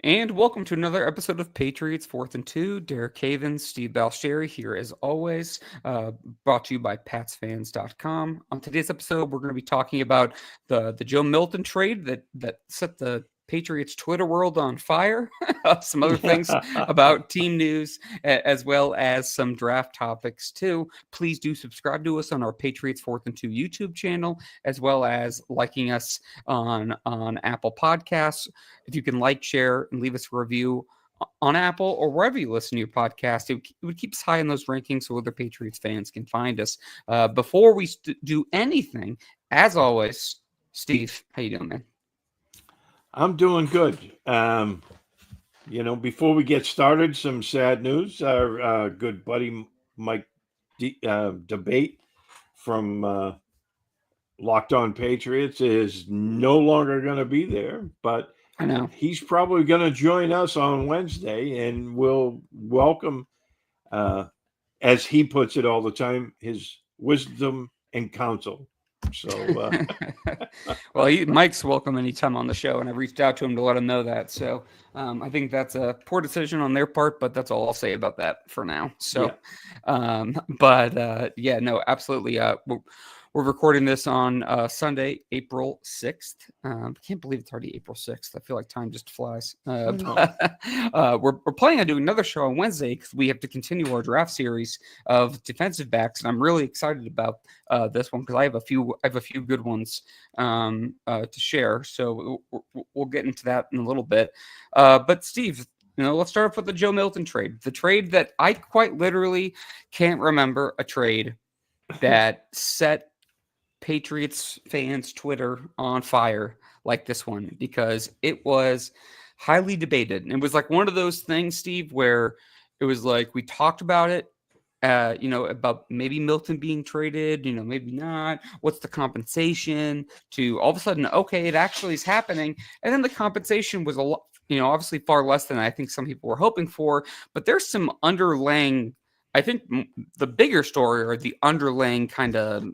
And welcome to another episode of Patriots Fourth and Two. Derek Havens, Steve Balsherry here as always, brought to you by PatsFans.com. On today's episode, we're going to be talking about the Joe Milton trade that set the Patriots Twitter world on fire, some other things about team news, as well as some draft topics too. Please do subscribe to us on our Patriots Fourth and Two YouTube channel, as well as liking us on Apple Podcasts. If you can like, share, and leave us a review on Apple or wherever you listen to your podcast, it would keep us high in those rankings so other Patriots fans can find us. Before we do anything, as always, Steve, how you doing, man? I'm doing good. Before we get started, some sad news. Our good buddy Mike Debate from Locked On Patriots is no longer going to be there, but I know he's probably going to join us on Wednesday, and we'll welcome, as he puts it all the time, his wisdom and counsel. So, well, Mike's welcome anytime on the show, and I reached out to him to let him know that. So I think that's a poor decision on their part, but that's all I'll say about that for now. So, yeah. No, absolutely. We're recording this on Sunday, April 6th. I can't believe it's already April 6th. I feel like time just flies. We're planning on doing another show on Wednesday because we have to continue our draft series of defensive backs, and I'm really excited about this one because I have a few good ones to share. So we'll get into that in a little bit. But Steve, let's start off with the Joe Milton trade. The trade that I quite literally can't remember a trade that set Patriots fans' Twitter on fire like this one, because it was highly debated. And it was like one of those things, Steve, where it was like we talked about it, about maybe Milton being traded, maybe not. What's the compensation? To all of a sudden, okay, it actually is happening. And then the compensation was a lot, obviously far less than I think some people were hoping for. But there's some underlying, I think the bigger story or the underlying kind of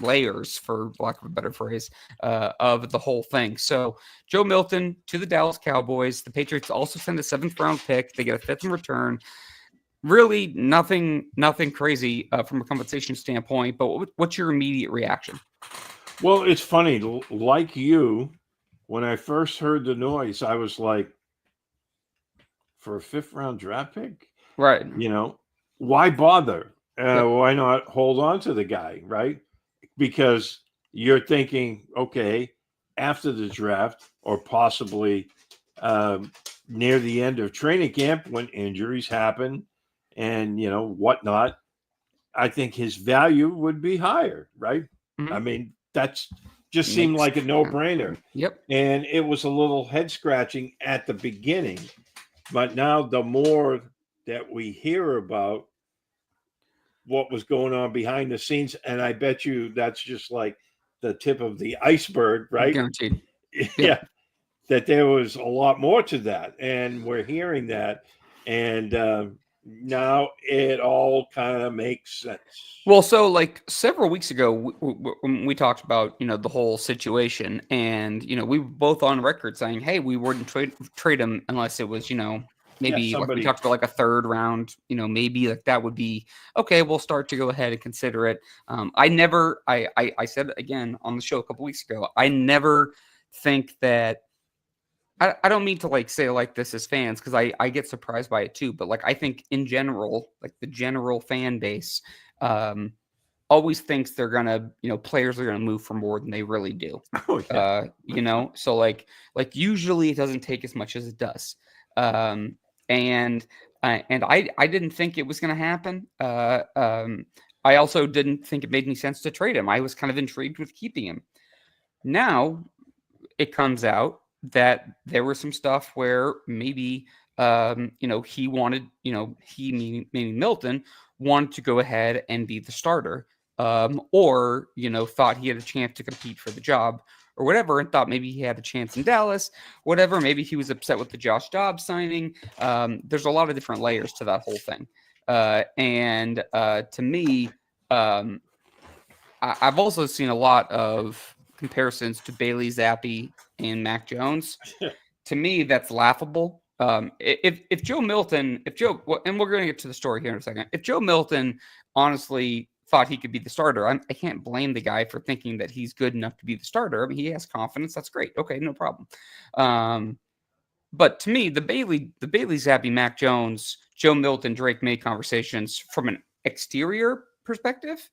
layers, for lack of a better phrase, of the whole thing. So Joe Milton to the Dallas Cowboys. The Patriots also send a 7th-round pick. They get a 5th in return. Really nothing crazy from a compensation standpoint, but what's your immediate reaction? Well, it's funny. Like you, when I first heard the noise, I was like, for a 5th-round draft pick? Right. Why bother? Why not hold on to the guy, right? Because you're thinking, okay, after the draft or possibly near the end of training camp when injuries happen and, whatnot, I think his value would be higher, right? Mm-hmm. I mean, that's just seemed like a no-brainer. Yep. And it was a little head-scratching at the beginning. But now the more that we hear about what was going on behind the scenes, and I bet you that's just like the tip of the iceberg, right? Guaranteed. Yeah, that there was a lot more to that, and we're hearing that, and now it all kind of makes sense. Well, so like several weeks ago, we talked about the whole situation, and we were both on record saying, "Hey, we wouldn't trade him unless it was maybe like we talked about like a 3rd round, maybe like that would be okay. We'll start to go ahead and consider it." I said again on the show a couple weeks ago, I never think that. I don't mean to like say like this as fans, because I get surprised by it too. But like I think in general, like the general fan base always thinks they're gonna, players are gonna move for more than they really do. Oh, yeah. So like usually it doesn't take as much as it does. And I didn't think it was gonna happen. I also didn't think it made any sense to trade him. I was kind of intrigued with keeping him. Now it comes out that there was some stuff where maybe he wanted, he meaning Milton wanted to go ahead and be the starter, or thought he had a chance to compete for the job or whatever, and thought maybe he had a chance in Dallas, whatever. Maybe he was upset with the Josh Dobbs signing. There's a lot of different layers to that whole thing, and to me, I've also seen a lot of comparisons to Bailey Zappi and Mac Jones. to me, that's laughable. If Joe Milton, and we're going to get to the story here in a second. If Joe Milton honestly thought he could be the starter, I can't blame the guy for thinking that he's good enough to be the starter. I mean, he has confidence. That's great. Okay, no problem. But to me, the Bailey Zappi, Mac Jones, Joe Milton, Drake Maye conversations from an exterior perspective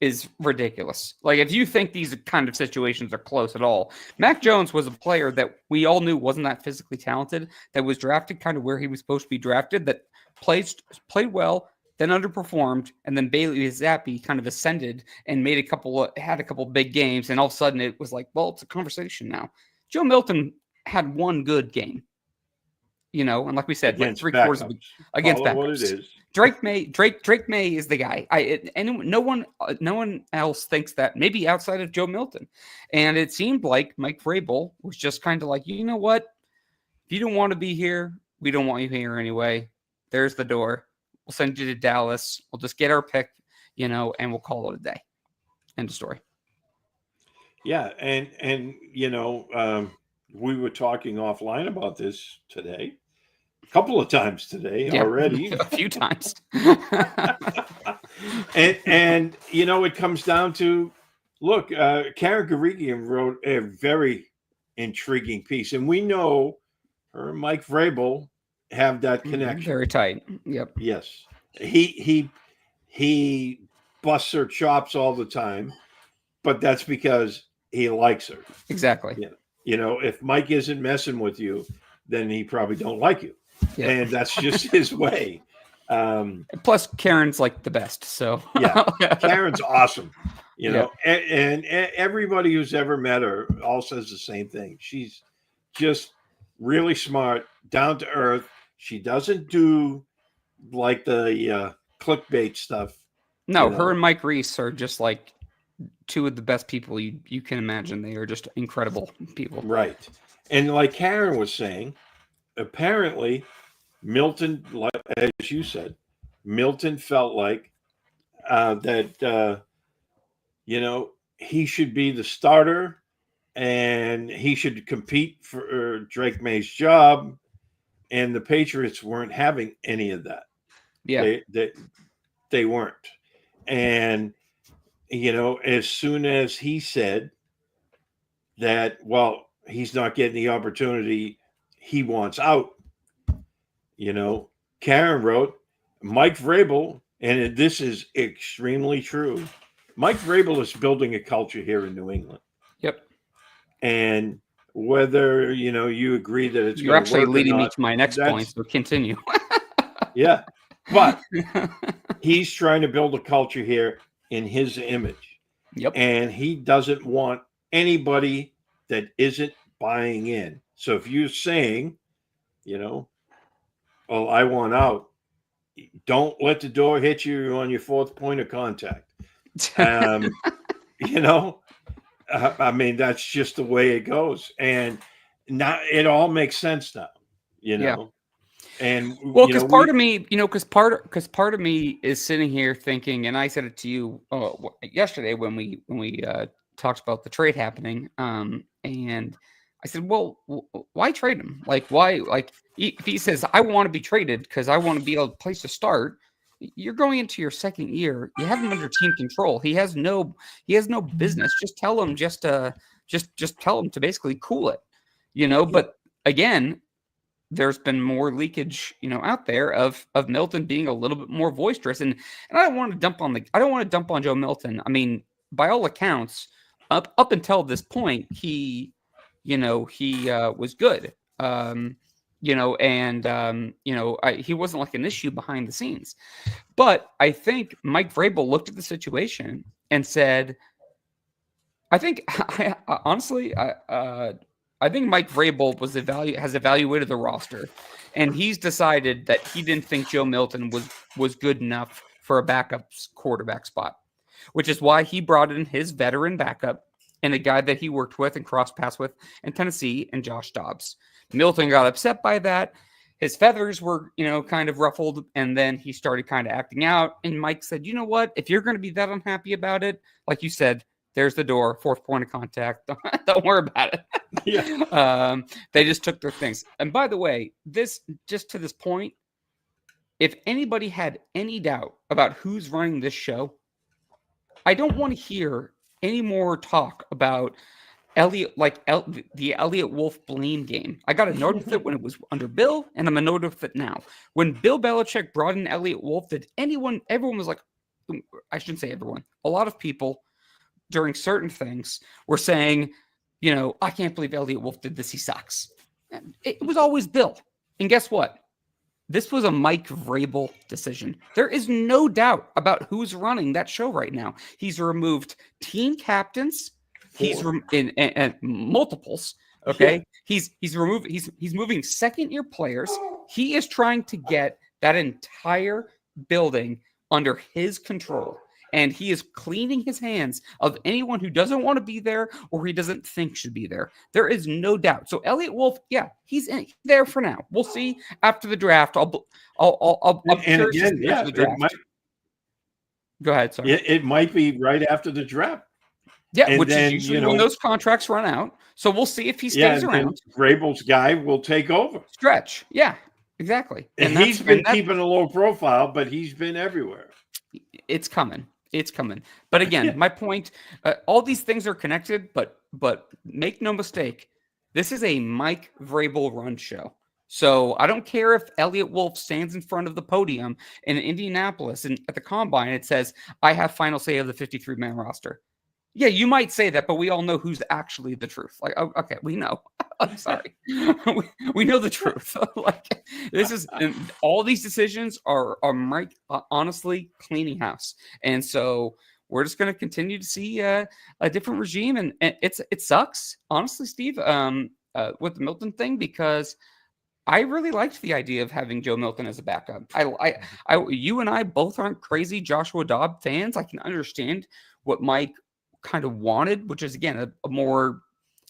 is ridiculous. Like, if you think these kind of situations are close at all, Mac Jones was a player that we all knew wasn't that physically talented, that was drafted kind of where he was supposed to be drafted, that played well, then underperformed, and then Bailey Zappi kind of ascended and had a couple big games, and all of a sudden it was like, well, it's a conversation now. Joe Milton had one good game, and like we said, against like 3/4 of against backups. What it is. Drake Maye is the guy. And no one else thinks that, maybe outside of Joe Milton. And it seemed like Mike Vrabel was just kind of like, you know what? If you don't want to be here, we don't want you here anyway. There's the door. We'll send you to Dallas. We'll just get our pick, and we'll call it a day. End of story. Yeah, and we wwe were talking offline about this today. A couple of times today already. A few times. and it comes down to, look, Karen Garigian wrote a very intriguing piece, and we know her and Mike Vrabel have that connection. Very tight. Yep. Yes. He busts her chops all the time, but that's because he likes her. Exactly. Yeah. If Mike isn't messing with you, then he probably don't like you. Yeah. And that's just his way. Plus, Karen's like the best. So yeah, Karen's awesome. And everybody who's ever met her all says the same thing. She's just really smart, down to earth. She doesn't do like the clickbait stuff. No, her and Mike Reese are just like two of the best people you can imagine. They are just incredible people. Right. And like Karen was saying, apparently Milton, as you said, Milton felt like that, he should be the starter and he should compete for Drake Maye's job. And the Patriots weren't having any of that. Yeah. They weren't. And, as soon as he said that, well, he's not getting the opportunity he wants out, Karen wrote, Mike Vrabel, and this is extremely true, Mike Vrabel is building a culture here in New England. Yep. And whether, you agree that it's You're actually leading me to my next point, so continue. Yeah. But he's trying to build a culture here in his image. Yep. And he doesn't want anybody that isn't buying in. So if you're saying, oh, I want out, don't let the door hit you on your fourth point of contact. I mean, that's just the way it goes. And now it all makes sense now, Yeah. And because part of me, because part of me is sitting here thinking, and I said it to you yesterday when we talked about the trade happening, and I said, well, why trade him? Like, why? Like, if he says I want to be traded because I want to be a place to start, you're going into your second year. You have him under team control. He has no business. Just tell him just tell him to basically cool it, But again, there's been more leakage, out there of Milton being a little bit more boisterous, and I don't want to dump on Joe Milton. I mean, by all accounts, up until this point, he was good. He wasn't like an issue behind the scenes. But I think Mike Vrabel looked at the situation and said, I think Mike Vrabel has evaluated the roster, and he's decided that he didn't think Joe Milton was good enough for a backup quarterback spot, which is why he brought in his veteran backup and a guy that he worked with and crossed paths with in Tennessee, and Josh Dobbs. Milton got upset by that. His feathers were, kind of ruffled, and then he started kind of acting out. And Mike said, you know what? If you're going to be that unhappy about it, like you said, there's the door, fourth point of contact. Don't worry about it. Yeah. They just took their things. And by the way, just to this point, if anybody had any doubt about who's running this show, I don't want to hear any more talk about the Elliot Wolf blame game. I got annoyed with it when it was under Bill, and I'm annoyed with it now. When Bill Belichick brought in Elliot Wolf, everyone was like, I shouldn't say everyone, a lot of people during certain things were saying, I can't believe Elliot Wolf did this. He sucks. And it was always Bill. And guess what? This was a Mike Vrabel decision. There is no doubt about who's running that show right now. He's removed team captains. He's in multiples. Okay, yeah. He's moving second-year players. He is trying to get that entire building under his control, and he is cleaning his hands of anyone who doesn't want to be there or he doesn't think should be there. There is no doubt. So Elliot Wolf, yeah, he's there for now. We'll see after the draft. I'm curious after the draft. Go ahead, sorry. It might be right after the draft. Yeah, and which is usually when those contracts run out. So we'll see if he stays around. Vrabel's guy will take over. Stretch. Yeah, exactly. And he's been keeping a low profile, but he's been everywhere. It's coming. It's coming. But again, my point, all these things are connected, but make no mistake, this is a Mike Vrabel run show. So I don't care if Elliot Wolf stands in front of the podium in Indianapolis and at the Combine, it says, I have final say of the 53-man roster. Yeah, you might say that, but we all know who's actually the truth. Like, okay, we know. I'm sorry. we know the truth. Like, this is all these decisions are Mike honestly cleaning house. And so we're just going to continue to see a different regime. And it sucks, honestly, Steve, with the Milton thing, because I really liked the idea of having Joe Milton as a backup. You and I both aren't crazy Joshua Dobbs fans. I can understand what Mike kind of wanted, which is again a more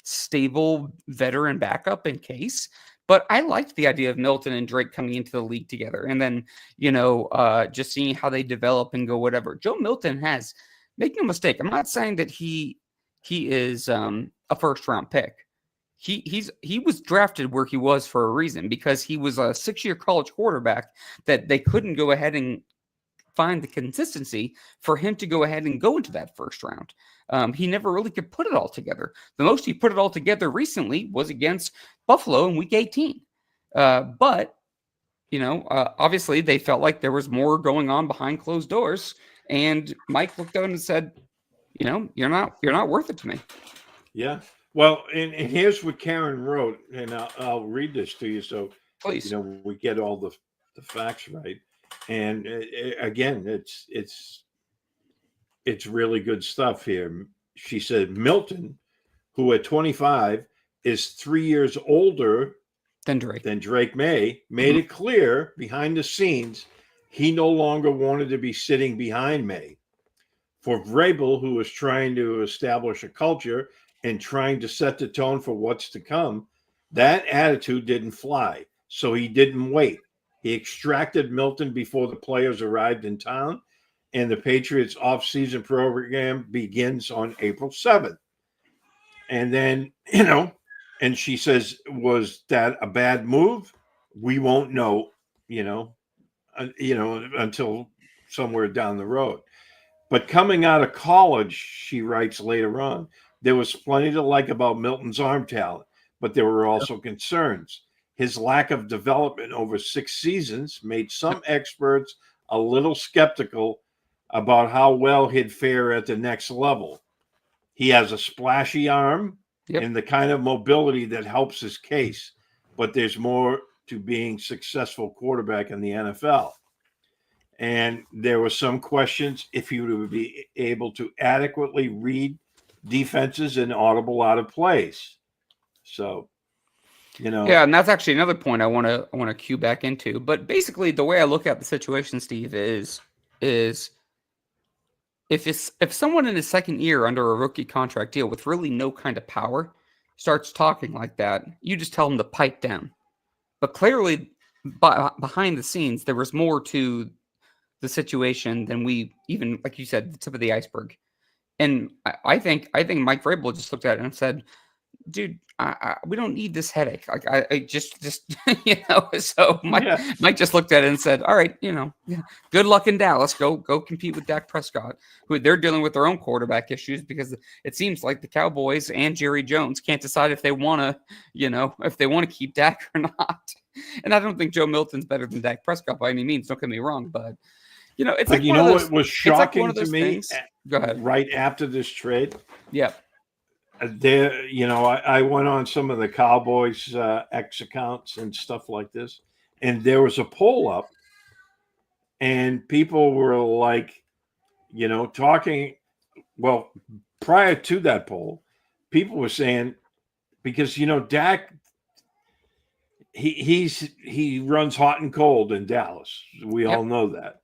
stable veteran backup in case. But I liked the idea of Milton and Drake coming into the league together, and then just seeing how they develop and go whatever. Joe Milton has, make no mistake, I'm not saying that he is a first round pick. He was drafted where he was for a reason, because he was a 6-year college quarterback that they couldn't go ahead and find the consistency for him to go ahead and go into that first round. He never really could put it all together. The most he put it all together recently was against Buffalo in week 18. But obviously they felt like there was more going on behind closed doors, and Mike looked at him and said, you're not worth it to me. Yeah. Well, and here's what Karen wrote, and I'll read this to you. So please, we get all the facts right. And again, it's really good stuff here. She said Milton, who at 25 is 3 years older than Drake Maye, made it clear behind the scenes he no longer wanted to be sitting behind Maye. For Vrabel, who was trying to establish a culture and trying to set the tone for what's to come, that attitude didn't fly. So he didn't wait. He extracted Milton before the players arrived in town, and the Patriots off-season program begins on April 7th. And then, and she says, was that a bad move? We won't know, until somewhere down the road. But coming out of college, she writes later on, there was plenty to like about Milton's arm talent, but there were also concerns. His lack of development over 6 seasons made some experts a little skeptical about how well he'd fare at the next level. He has a splashy arm and the kind of mobility that helps his case, but there's more to being successful quarterback in the NFL. And there were some questions if he would be able to adequately read defenses and audible out of plays. So, yeah, and that's actually another point I want to cue back into. But basically, the way I look at the situation, Steve, is if someone in his second year under a rookie contract deal with really no kind of power starts talking like that, you just tell them to pipe down. But clearly, behind the scenes, there was more to the situation than we even, like you said, the tip of the iceberg. And I think Mike Vrabel just looked at it and said, dude, we don't need this headache. Like I just So Yeah. Mike just looked at it and said, "All right, good luck in Dallas. Go compete with Dak Prescott, who they're dealing with their own quarterback issues because it seems like the Cowboys and Jerry Jones can't decide if they want to keep Dak or not. And I don't think Joe Milton's better than Dak Prescott by any means. Don't get me wrong, but it's But like you one of know those. what was It's like one shocking of to those me things. Go ahead. right after this trade? Yep. I went on some of the Cowboys X accounts and stuff like this, and there was a poll up, and people were like, talking. Well, prior to that poll, people were saying because Dak, he runs hot and cold in Dallas. We all know that.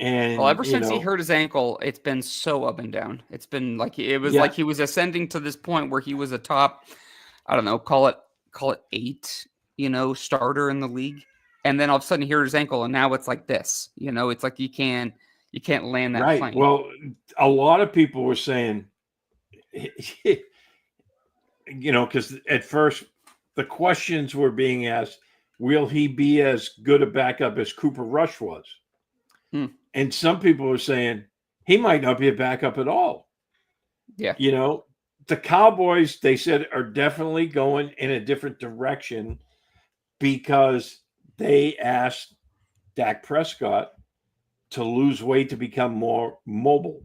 And Well, ever since he hurt his ankle, it's been so up and down. It's been like like he was ascending to this point where he was a top, I don't know, call it 8, starter in the league, and then all of a sudden he hurt his ankle, and now it's like this. It's like you can't land that right. plane. Well, a lot of people were saying, because at first the questions were being asked, will he be as good a backup as Cooper Rush was? And some people were saying he might not be a backup at all. Yeah. The Cowboys, they said, are definitely going in a different direction because they asked Dak Prescott to lose weight to become more mobile.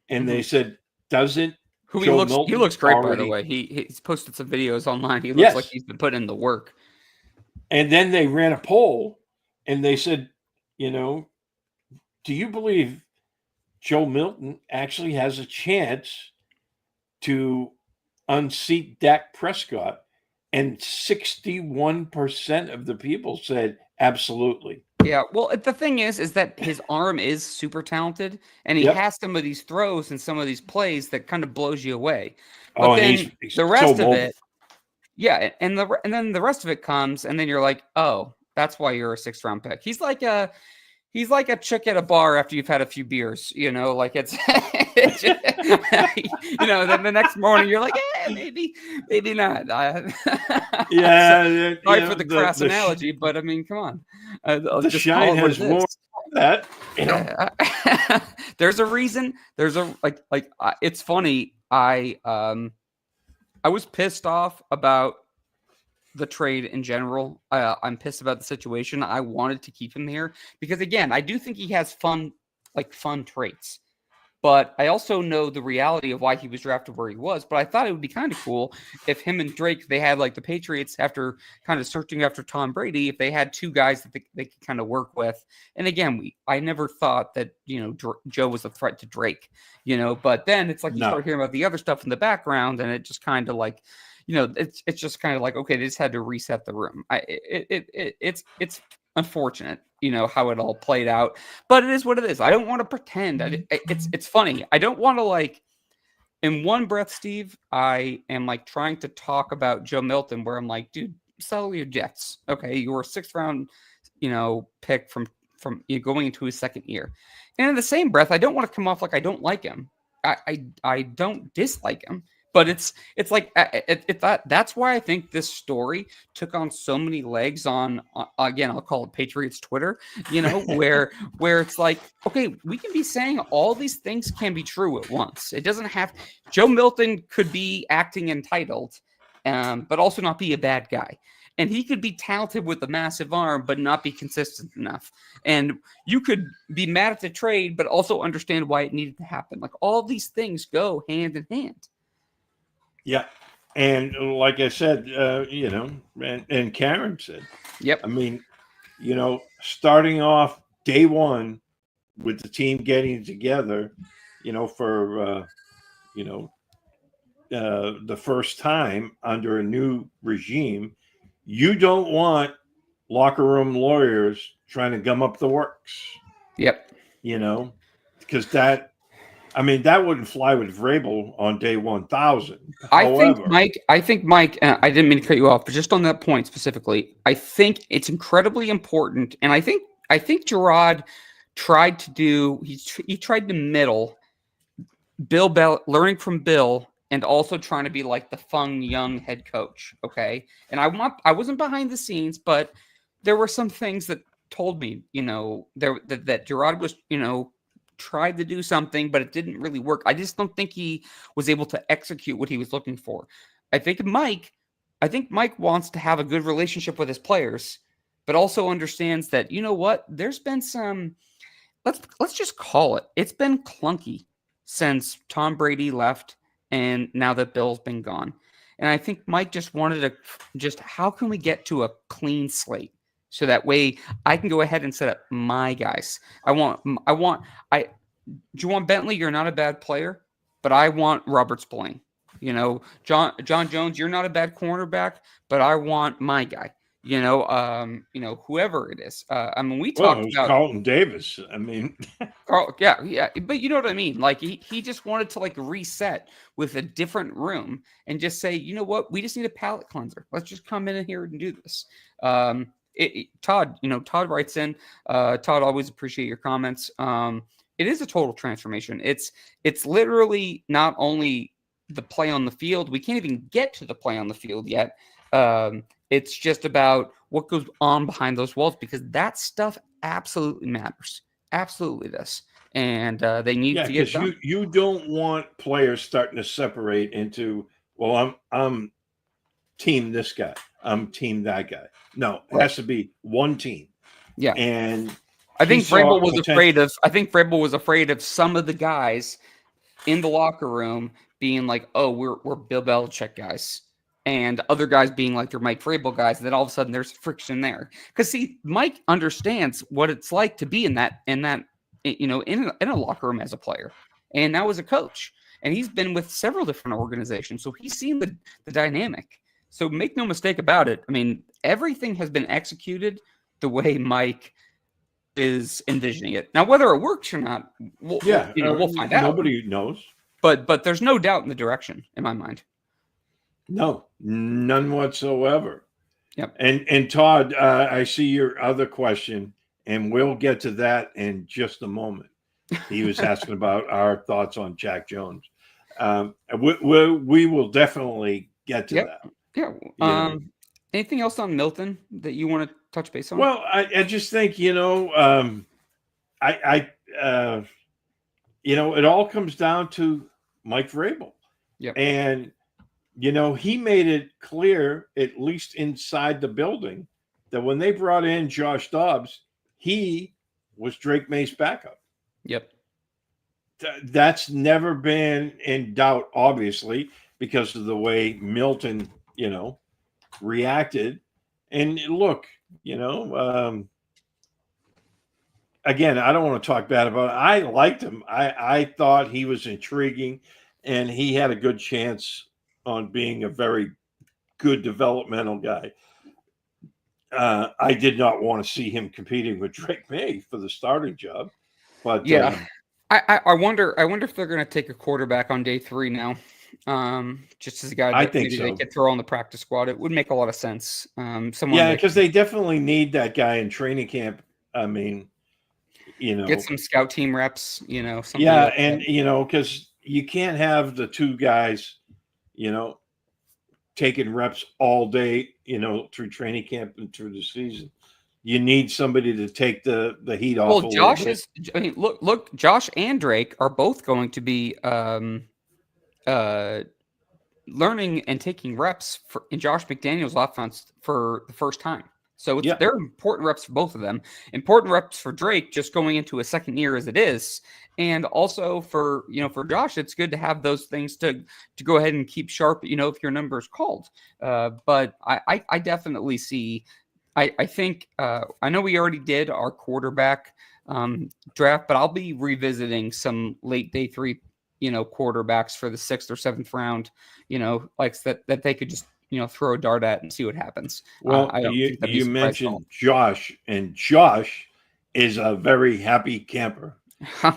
And they said, doesn't he Joe looks Milton he looks great, already... by the way. He's posted some videos online. He looks like he's been putting in the work. And then they ran a poll and they said, do you believe Joe Milton actually has a chance to unseat Dak Prescott? And 61% of the people said absolutely. Yeah, well, the thing is that his arm is super talented, and he has some of these throws and some of these plays that kind of blows you away. But then the rest of it, and then the rest of it comes, and then you're like, oh, that's why you're a 6th round pick. He's like a chick at a bar after you've had a few beers, like then the next morning you're like, maybe not. Sorry for the crass analogy, but I mean, come on. The shine has worn that, There's a reason. There's a it's funny. I was pissed off about the trade in general. I'm pissed about the situation. I wanted to keep him here because, again, I do think he has fun traits. But I also know the reality of why he was drafted where he was. But I thought it would be kind of cool if him and Drake, they had like the Patriots after kind of searching after Tom Brady, if they had 2 guys that they could kind of work with. And again, I never thought that, Joe was a threat to Drake, but then it's like you start hearing about the other stuff in the background, and it just kind of like, it's just kind of like, okay, they just had to reset the room. It's unfortunate, how it all played out, but it is what it is. I don't want to pretend. It's funny. I don't want to in one breath, Steve, I am trying to talk about Joe Milton where I'm like, dude, settle your jets. Okay. You were a 6th round, pick from going into his 2nd year. And in the same breath, I don't want to come off like I don't like him. I don't dislike him. But it's like that's why I think this story took on so many legs on again, I'll call it Patriots Twitter, where it's like, okay, we can be saying all these things can be true at once. It doesn't have Joe Milton could be acting entitled, but also not be a bad guy. And he could be talented with a massive arm, but not be consistent enough. And you could be mad at the trade, but also understand why it needed to happen. Like all these things go hand in hand. Yeah. And like I said, and Karen said, yep. I mean, starting off day one with the team getting together, for, the first time under a new regime, you don't want locker room lawyers trying to gum up the works. Yep. Because that wouldn't fly with Vrabel on day 1,000. I think Mike, I didn't mean to cut you off, but just on that point specifically, I think it's incredibly important. And I think Gerard tried to he tried to middle Bill Bell, learning from Bill and also trying to be like the fun young head coach. Okay. And I wasn't behind the scenes, but there were some things that told me, that Gerard was, tried to do something, but it didn't really work. I just don't think he was able to execute what he was looking for. I think Mike wants to have a good relationship with his players, but also understands that, there's been some, let's just call it. It's been clunky since Tom Brady left and now that Bill's been gone. And I think Mike just wanted to how can we get to a clean slate so that way I can go ahead and set up my guys. Juwan Bentley, you're not a bad player, but I want Robert Spillane. John Jones, you're not a bad cornerback, but I want my guy. Whoever it is. We talked about Carlton Davis. Carl, yeah, but you know what I mean. Like he just wanted to like reset with a different room and just say, you know what, we just need a palate cleanser. Let's just come in here and do this. Todd writes in. Todd, always appreciate your comments. It is a total transformation. It's literally not only the play on the field. We can't even get to the play on the field yet. It's just about what goes on behind those walls because that stuff absolutely matters. Absolutely does. And they need to get done. You don't want players starting to separate into, well, I'm team this guy. I'm team that guy. No, it has to be one team. Yeah. And I think Vrabel was afraid of some of the guys in the locker room being like, oh, we're Bill Belichick guys. And other guys being like they're Mike Vrabel guys, and then all of a sudden there's friction there. Because see, Mike understands what it's like to be in a locker room as a player, and now as a coach. And he's been with several different organizations, so he's seen the dynamic. So make no mistake about it. I mean, everything has been executed the way Mike is envisioning it. Now, whether it works or not, we'll find out. Nobody knows. But there's no doubt in the direction in my mind. No, none whatsoever. Yep. And Todd, I see your other question, and we'll get to that in just a moment. He was asking about our thoughts on Jack Jones. We will definitely get to that. Yeah. Anything else on Milton that you want to touch base on? Well, I just think, it all comes down to Mike Vrabel. Yep. And he made it clear, at least inside the building, that when they brought in Josh Dobbs, he was Drake Maye's backup. Yep. That's never been in doubt, obviously, because of the way Milton, reacted. And look, again, I don't want to talk bad about it. I liked him. I thought he was intriguing, and he had a good chance on being a very good developmental guy. I did not want to see him competing with Drake Maye for the starting job, but I wonder if they're going to take a quarterback on day 3 now, just as a guy that I think maybe so. they could throw on the practice squad. It would make a lot of sense. Because they definitely need that guy in training camp. I mean, get some scout team reps. Something because you can't have the two guys, taking reps all day, through training camp and through the season. You need somebody to take the heat off. Well, look, Josh and Drake are both going to be learning and taking reps in Josh McDaniels' offense for the first time. So they're important reps for both of them. Important reps for Drake just going into a second year as it is. And also for Josh, it's good to have those things to go ahead and keep sharp, if your number is called. But I definitely see, I think, I know we already did our quarterback draft, but I'll be revisiting some late day 3, quarterbacks for the 6th or 7th round, like that they could just, throw a dart at and see what happens. Well, you mentioned Josh, and Josh is a very happy camper.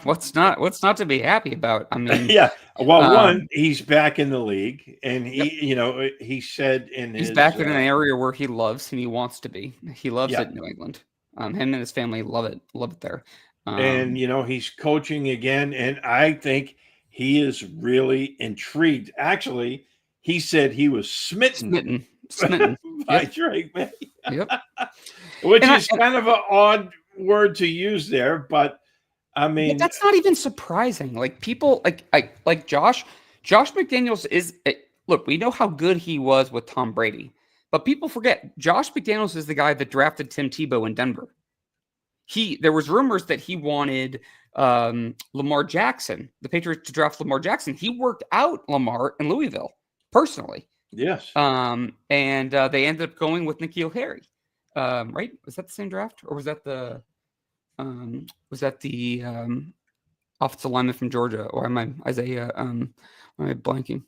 What's not to be happy about? I mean, one, he's back in the league, and he said he's back in an area where he loves and he wants to be. He loves it in New England. Him and his family love it there. And he's coaching again, and I think he is really intrigued. Actually, he said he was smitten Smitten. by Yep. Drake Maye, Yep. which And is kind of an odd word to use there, but I but mean, that's not even surprising. Like people like Josh McDaniels is look, we know how good he was with Tom Brady. But people forget Josh McDaniels is the guy that drafted Tim Tebow in Denver. There was rumors that he wanted Lamar Jackson, the Patriots to draft Lamar Jackson. He worked out Lamar in Louisville personally. yes. And they ended up going with N'Keal Harry. Right? Was that the same draft? Or was that the offensive lineman from Georgia? Or am I Isaiah? Am I blanking?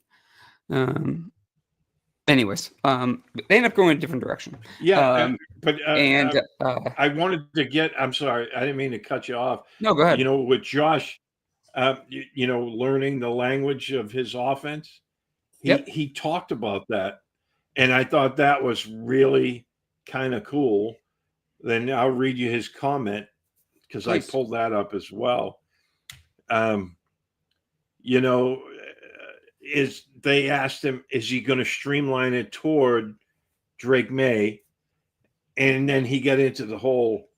Anyways, they end up going a different direction. Yeah, but I wanted to get. I'm sorry, I didn't mean to cut you off. No, go ahead. You know, with Josh, learning the language of his offense, he talked about that, and I thought that was really kind of cool. Then I'll read you his comment because I pulled that up as well. You know, they asked him, is he going to streamline it toward Drake Maye? And then he got into the whole,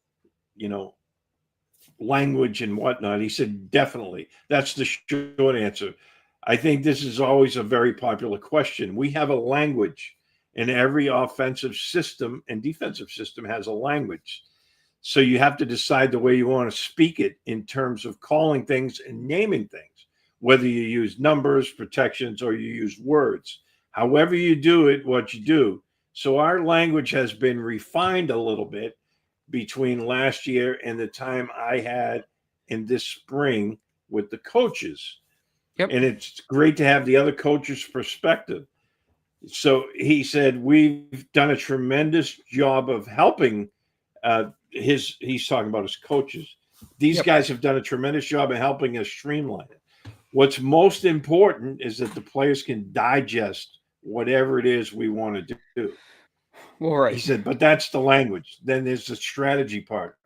language and whatnot. He said, definitely. That's the short answer. I think this is always a very popular question. We have a language, and every offensive system and defensive system has a language. So you have to decide the way you want to speak it in terms of calling things and naming things, whether you use numbers, protections, or you use words. However you do it, what you do. So our language has been refined a little bit between last year and the time I had in this spring with the coaches. Yep. And it's great to have the other coaches' perspective. So he said, we've done a tremendous job of helping he's talking about his coaches. These guys have done a tremendous job of helping us streamline it. What's most important is that the players can digest whatever it is we want to do. Well, right. He said, but that's the language. Then there's the strategy part.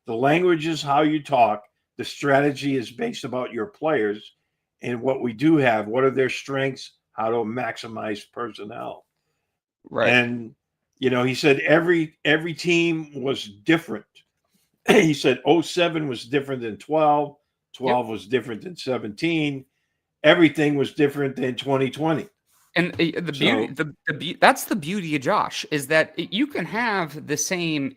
The language is how you talk. The strategy is based about your players and what we do have. What are their strengths? How to maximize personnel. Right. And, he said every team was different. He said 07 was different than 12. 12 was different than 17. Everything was different than 2020. And the beauty, that's the beauty of Josh, is that you can have the same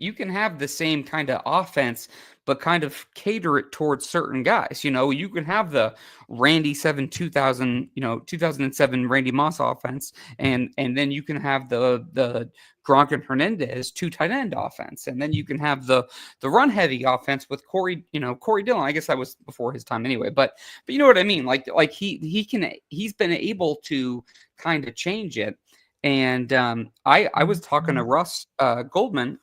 kind of offense, but kind of cater it towards certain guys. You can have the Randy 2007 Randy Moss offense, and then you can have the Gronk and Hernandez 2 tight end offense, and then you can have the run heavy offense with Corey Dillon. I guess that was before his time anyway, but you know what I mean. Like he's been able to kind of change it. And I was talking to Russ Goldman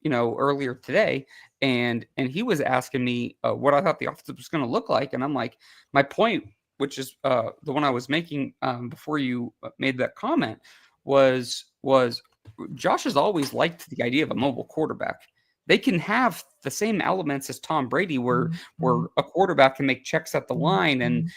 earlier today, and he was asking me what I thought the offense was going to look like, and I'm like, my point, which is the one I was making before you made that comment, was Josh has always liked the idea of a mobile quarterback. They can have the same elements as Tom Brady, where a quarterback can make checks at the line, and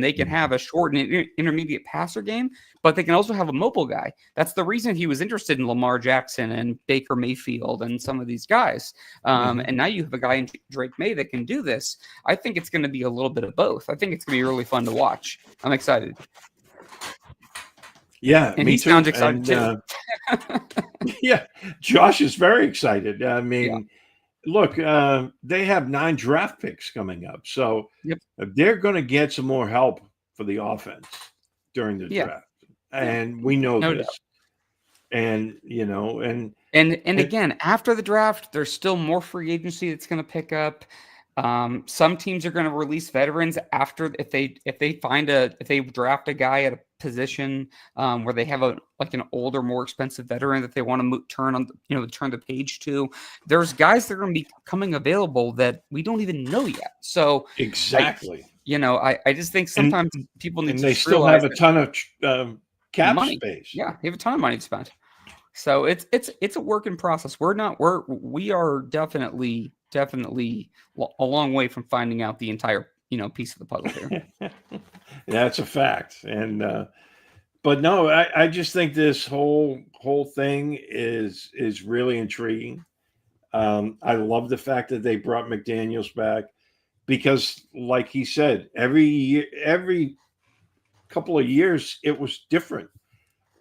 they can have a short and intermediate passer game, but they can also have a mobile guy. That's the reason he was interested in Lamar Jackson and Baker Mayfield and some of these guys. And now you have a guy in Drake Maye that can do this. I think it's going to be a little bit of both. I think it's going to be really fun to watch. I'm excited. Yeah, and me he too. sounds excited too. Yeah, Josh is very excited. I mean, look, they have 9 draft picks coming up, so they're going to get some more help for the offense during the draft, and we know this. Doubt. And and again, after the draft, there's still more free agency that's going to pick up. Some teams are going to release veterans after if they draft a guy at a position where they have an older, more expensive veteran that they want to turn the page to. There's guys that are going to be coming available that we don't even know yet. So exactly, I just think sometimes people need to. And they still have a ton of cap money. space. Yeah, they have a ton of money to spend. So it's a work in process. We are definitely a long way from finding out the entire piece of the puzzle here. That's a fact. And but no, I just think this whole thing is really intriguing. I love the fact that they brought McDaniels back because, like he said, every couple of years it was different.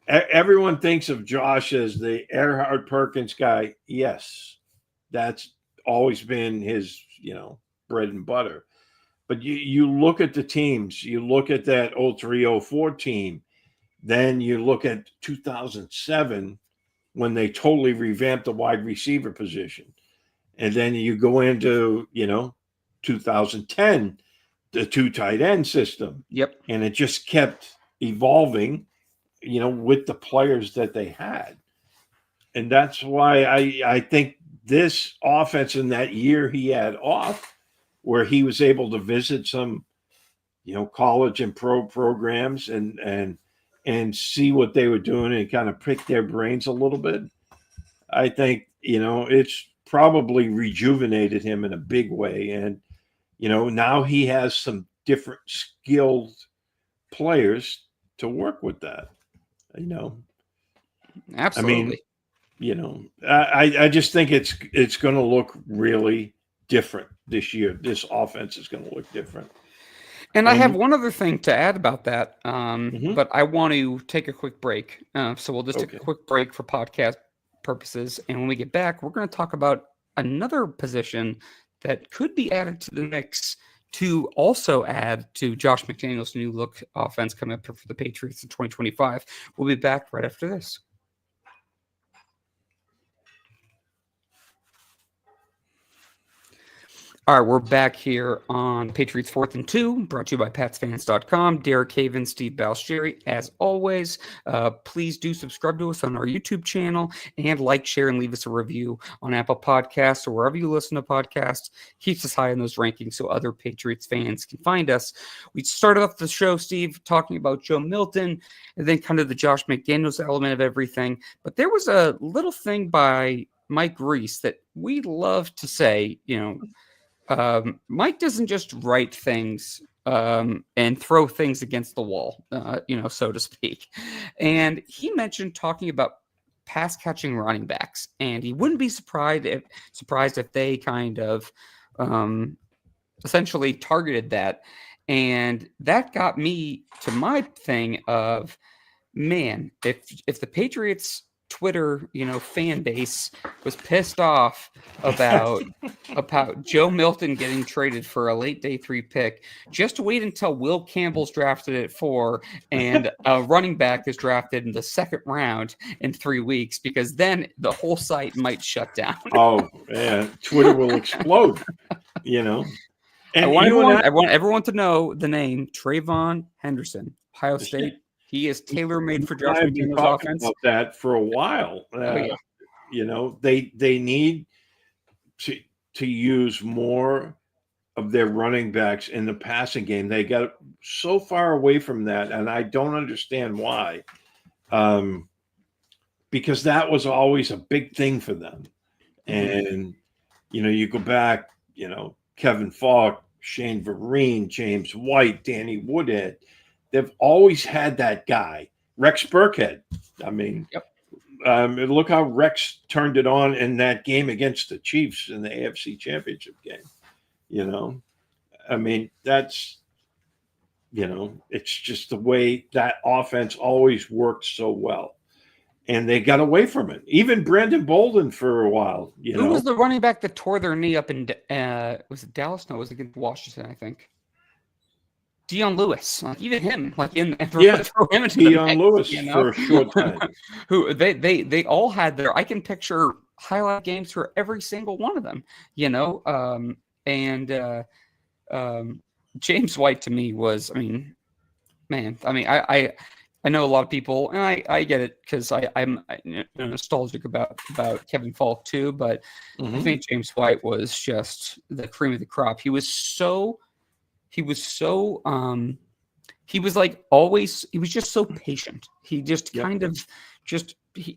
Everyone thinks of Josh as the Erhard Perkins guy. Yes, that's always been his, bread and butter. But you look at the teams, you look at that 03-04 team, then you look at 2007 when they totally revamped the wide receiver position. And then you go into, 2010, the 2 tight end system. Yep. And it just kept evolving, with the players that they had. And that's why I think this offense in that year he had off, where he was able to visit some, college and pro programs and see what they were doing and kind of pick their brains a little bit. I think, it's probably rejuvenated him in a big way. And, now he has some different skilled players to work with that, Absolutely. I mean, I just think it's going to look really different this year. This offense is going to look different. And I have one other thing to add about that, Mm-hmm. but I want to take a quick break. So we'll just take a Okay. quick break for podcast purposes. And when we get back, we're going to talk about another position that could be added to the mix to also add to Josh McDaniels' new look offense coming up for the Patriots in 2025. We'll be back right after this. All right, we're back here on Patriots 4th and 2, brought to you by PatsFans.com. Derek Haven, Steve Balsherry, as always. Please do subscribe to us on our YouTube channel and like, share, and leave us a review on Apple Podcasts or wherever you listen to podcasts. Keeps us high in those rankings so other Patriots fans can find us. We started off the show, Steve, talking about Joe Milton and then kind of the Josh McDaniels element of everything. But there was a little thing by Mike Reese that we love to say, Mike doesn't just write things and throw things against the wall, so to speak. And he mentioned talking about pass catching running backs, and he wouldn't be surprised if they kind of essentially targeted that. And that got me to my thing of, man, if the Patriots Twitter, fan base was pissed off about Joe Milton getting traded for a late day 3 pick. Just wait until Will Campbell's drafted at 4 and a running back is drafted in the 2nd round in 3 weeks, because then the whole site might shut down. Oh, yeah. Twitter will explode, And I want everyone to know the name Trayvon Henderson, Ohio State. He is tailor-made for Josh McDaniels' offense. About that for a while. They need to use more of their running backs in the passing game. They got so far away from that, and I don't understand why. Because that was always a big thing for them. And you go back, Kevin Falk, Shane Vereen, James White, Danny Woodhead. They've always had that guy, Rex Burkhead. I mean, look how Rex turned it on in that game against the Chiefs in the AFC Championship game. I mean, that's, it's just the way that offense always worked so well. And they got away from it. Even Brandon Bolden for a while. Who was the running back that tore their knee up in, was it Dallas? No, it was against Washington, I think. Dion Lewis, even him, throw him into Dion Lewis for a short time. Who they all had their. I can picture highlight games for every single one of them. James White to me was, I know a lot of people, and I get it because I'm nostalgic about Kevin Falk too, but I think James White was just the cream of the crop. He was just so patient. He just kind of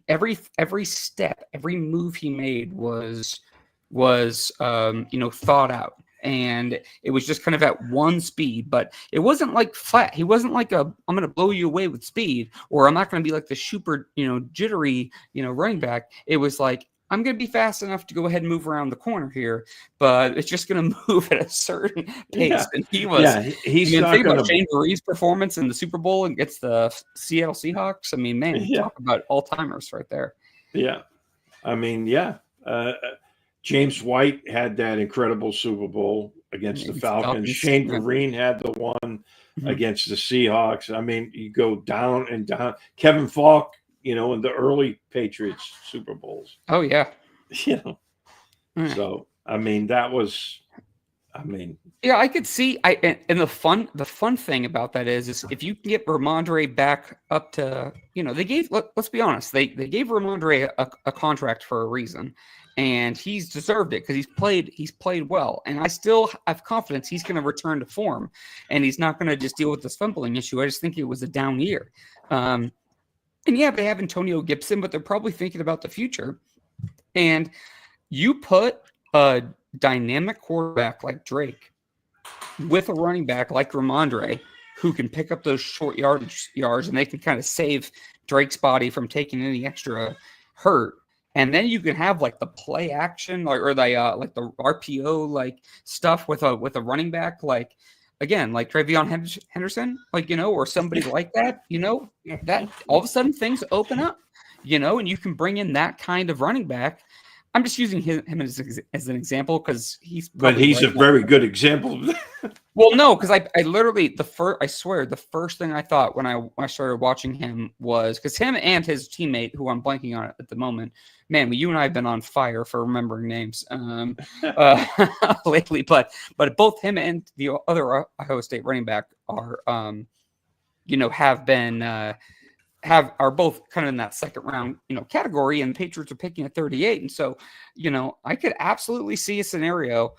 every step, every move he made was thought out. and it was just kind of at one speed, but it wasn't like flat. He wasn't like I'm going to blow you away with speed, or I'm not going to be like the super, jittery, running back. It was like, I'm going to be fast enough to go ahead and move around the corner here, but it's just going to move at a certain pace. And he was, he's not think going about to. Shane Vereen's performance in the Super Bowl against the Seattle Seahawks. I mean, man, talk about all-timers right there. Yeah. I mean, James White had that incredible Super Bowl against the Falcons. Shane Vereen had the one against the Seahawks. I mean, you go down and down. Kevin Falk, in the early Patriots Super Bowls. Oh, yeah. So, I mean, that was, yeah, I could see. And the fun thing about that is if you can get Ramondre back up to, they gave. Let's be honest, they gave Ramondre a contract for a reason, and he's deserved it because he's played well, and I still have confidence he's going to return to form, and he's not going to just deal with this fumbling issue. I just think it was a down year. And yeah, they have Antonio Gibson, but they're probably thinking about the future. And you put a dynamic quarterback like Drake with a running back like Ramondre, who can pick up those short yards, and they can kind of save Drake's body from taking any extra hurt. And then you can have like the play action or the like the RPO like stuff with a running back like. Again, like Travion Henderson, or somebody like that, that all of a sudden things open up, and you can bring in that kind of running back. I'm just using him as an example because he's. But he's a very good example. Well, no, because I literally I swear the first thing I thought when I started watching him was because him and his teammate, who I'm blanking on at the moment, man, you and I have been on fire for remembering names lately. But both him and the other Ohio State running back are, have been. Are both kind of in that second round, category, and the Patriots are picking at 38. And so, I could absolutely see a scenario,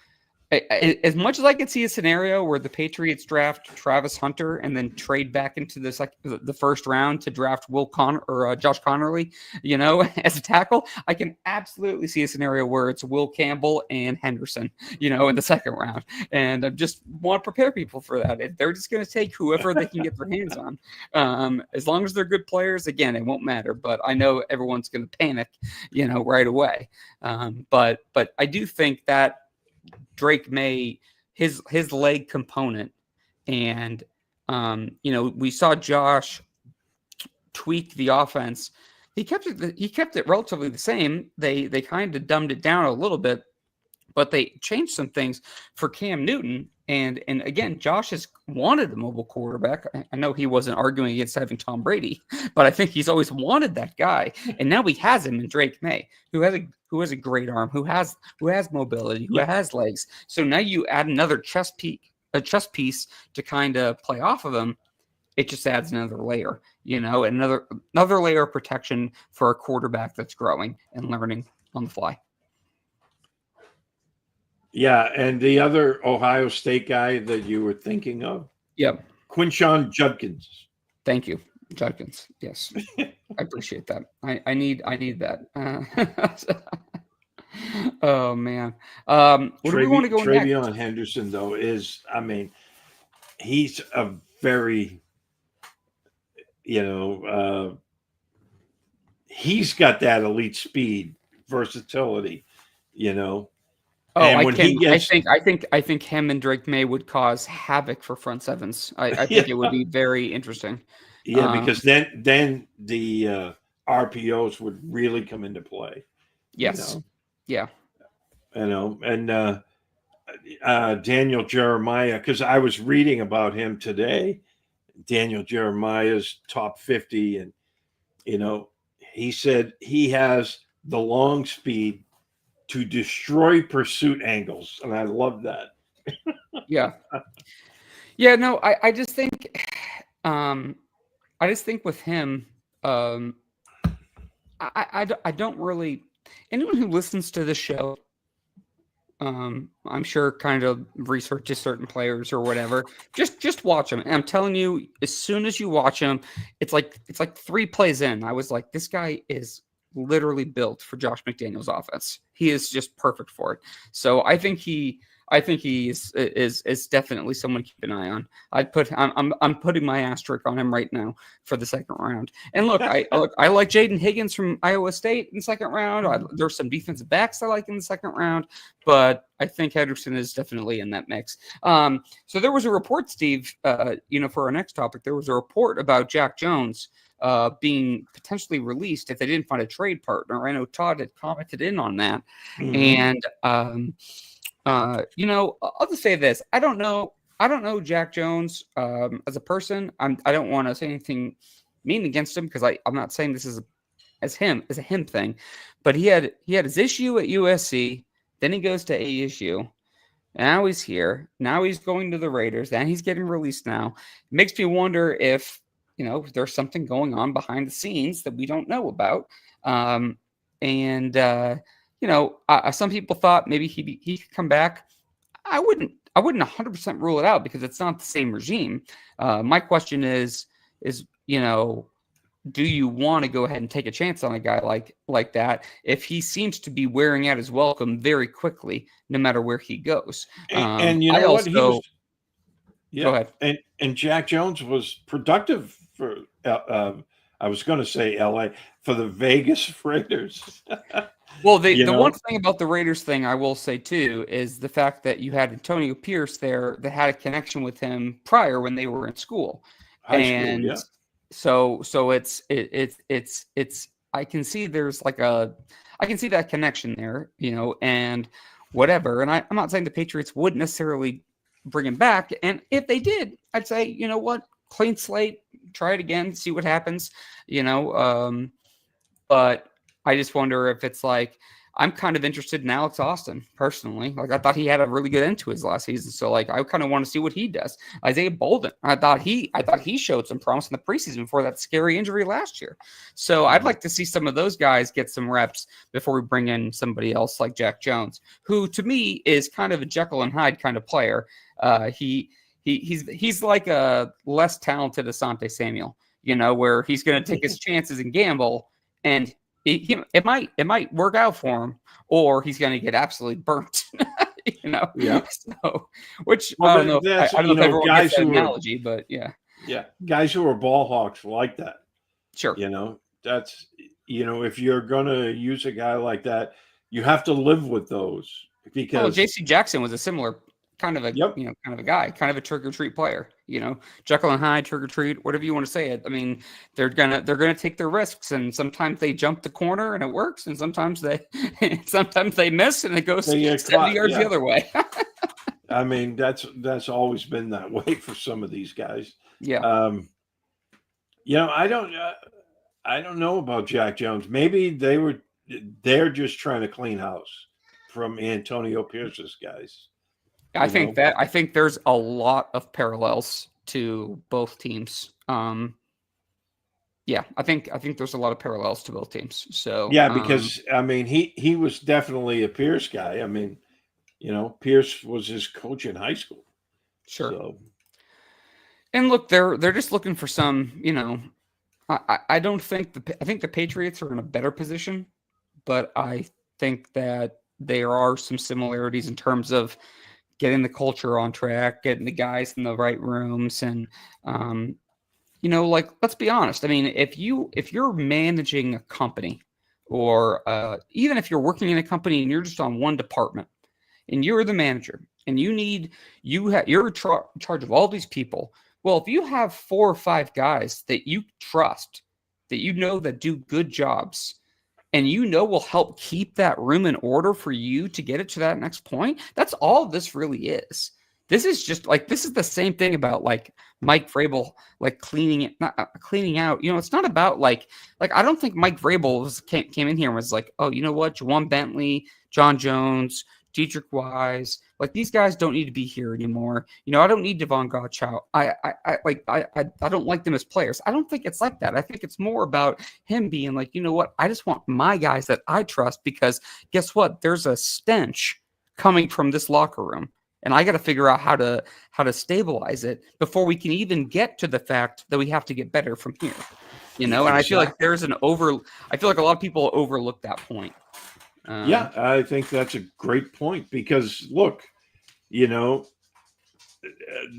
as much as I could see a scenario where the Patriots draft Travis Hunter and then trade back into this like the first round to draft Josh Connerly, as a tackle. I can absolutely see a scenario where it's Will Campbell and Henderson, in the second round. And I just want to prepare people for that. They're just going to take whoever they can get their hands on. As long as they're good players, again, it won't matter. But I know everyone's going to panic, right away. But I do think that Drake Maye, his leg component, and we saw Josh tweak the offense. He kept it relatively the same. They kind of dumbed it down a little bit, but they changed some things for Cam Newton. And again, Josh has wanted a mobile quarterback. I know he wasn't arguing against having Tom Brady, but I think he's always wanted that guy. And now he has him in Drake Maye, who has a great arm, who has mobility, who has legs. So now you add another chess piece to kind of play off of him. It just adds another layer, another layer of protection for a quarterback that's growing and learning on the fly. Yeah, and the other Ohio State guy that you were thinking of? Yep. Quinshon Judkins. Thank you. Judkins. Yes. I appreciate that. I need that. Oh, man. Where do we want to go next? Travion Henderson, though, he's a very, he's got that elite speed, versatility, Oh, I think him and Drake Maye would cause havoc for front sevens. I think it would be very interesting. Yeah, because then the RPOs would really come into play. Yes. Yeah. And Daniel Jeremiah, because I was reading about him today. Daniel Jeremiah's top 50, and he said he has the long speed to destroy pursuit angles, and I love that. Yeah. Yeah, no, I just think with him, I don't really, anyone who listens to this show, I'm sure kind of researches certain players or whatever. Just watch them. And I'm telling you, as soon as you watch them, it's like 3 plays in, I was like, this guy is literally built for Josh McDaniels' offense. He is just perfect for it. So I think I think he is definitely someone to keep an eye on. I'm putting my asterisk on him right now for the second round. And look, I like Jaden Higgins from Iowa State in the second round. There's some defensive backs I like in the second round, but I think Henderson is definitely in that mix. So there was a report, Steve. For our next topic, there was a report about Jack Jones being potentially released if they didn't find a trade partner. I know Todd had commented in on that, and I'll just say this: I don't know Jack Jones as a person. I don't want to say anything mean against him because I'm not saying this is as a him thing, but he had his issue at USC, then he goes to ASU. Now he's here. Now he's going to the Raiders. Then he's getting released now. It makes me wonder if there's something going on behind the scenes that we don't know about. Some people thought maybe he could come back. I wouldn't 100% rule it out because it's not the same regime. My question is, do you want to go ahead and take a chance on a guy like that if he seems to be wearing out his welcome very quickly, no matter where he goes? And you know what? Go ahead. And Jack Jones was productive for. I was going to say LA for the Vegas Raiders. Well, the one thing about the Raiders thing I will say too is the fact that you had Antonio Pierce there that had a connection with him prior when they were in school. High school, yeah. So it's I can see there's I can see that connection there, and whatever. And I'm not saying the Patriots would necessarily bring him back. And if they did, I'd say, you know what, clean slate, try it again, see what happens, but I just wonder if it's I'm kind of interested in Alex Austin personally. I thought he had a really good end to his last season. So I kind of want to see what he does. Isaiah Bolden, I thought he showed some promise in the preseason before that scary injury last year. So I'd like to see some of those guys get some reps before we bring in somebody else like Jack Jones, who to me is kind of a Jekyll and Hyde kind of player. He's like a less talented Asante Samuel, where he's going to take his chances and gamble, and it might work out for him, or he's going to get absolutely burnt. Yeah. So, which I don't know. I don't know if everyone gets that analogy, but yeah. Yeah, guys who are ball hawks like that. Sure. That's if you're going to use a guy like that, you have to live with those because J.C. Jackson was a similar kind of a kind of a guy, kind of a trick or treat player, Jekyll and Hyde, trick or treat, whatever you want to say it. I mean, they're gonna take their risks, and sometimes they jump the corner and it works, and sometimes they miss and it goes 70 yards the other way. I mean, that's always been that way for some of these guys. Yeah. I don't know about Jack Jones. Maybe they're just trying to clean house from Antonio Pierce's guys. I think there's a lot of parallels to both teams. I think there's a lot of parallels to both teams. So because I mean he was definitely a Pierce guy. I mean, Pierce was his coach in high school. Sure. So. And look, they're just looking for some. I don't think I think the Patriots are in a better position, but I think that there are some similarities in terms of getting the culture on track, getting the guys in the right rooms. And, let's be honest. I mean, if you're managing a company or even if you're working in a company and you're just on one department and you're the manager and you're in charge of all these people. Well, if you have 4 or 5 guys that you trust, that that do good jobs, and will help keep that room in order for you to get it to that next point. That's all this really is. This is just this is the same thing about Mike Vrabel, cleaning out. It's not about I don't think Mike Vrabel came in here and was like, oh, you know what, Juwan Bentley, John Jones, Dietrich Wise, these guys don't need to be here anymore. I don't need Devon Godchow. I don't like them as players. I don't think it's like that. I think it's more about him being you know what? I just want my guys that I trust because guess what? There's a stench coming from this locker room, and I got to figure out how to stabilize it before we can even get to the fact that we have to get better from here. And I feel like I feel like a lot of people overlook that point. I think that's a great point because look, you know,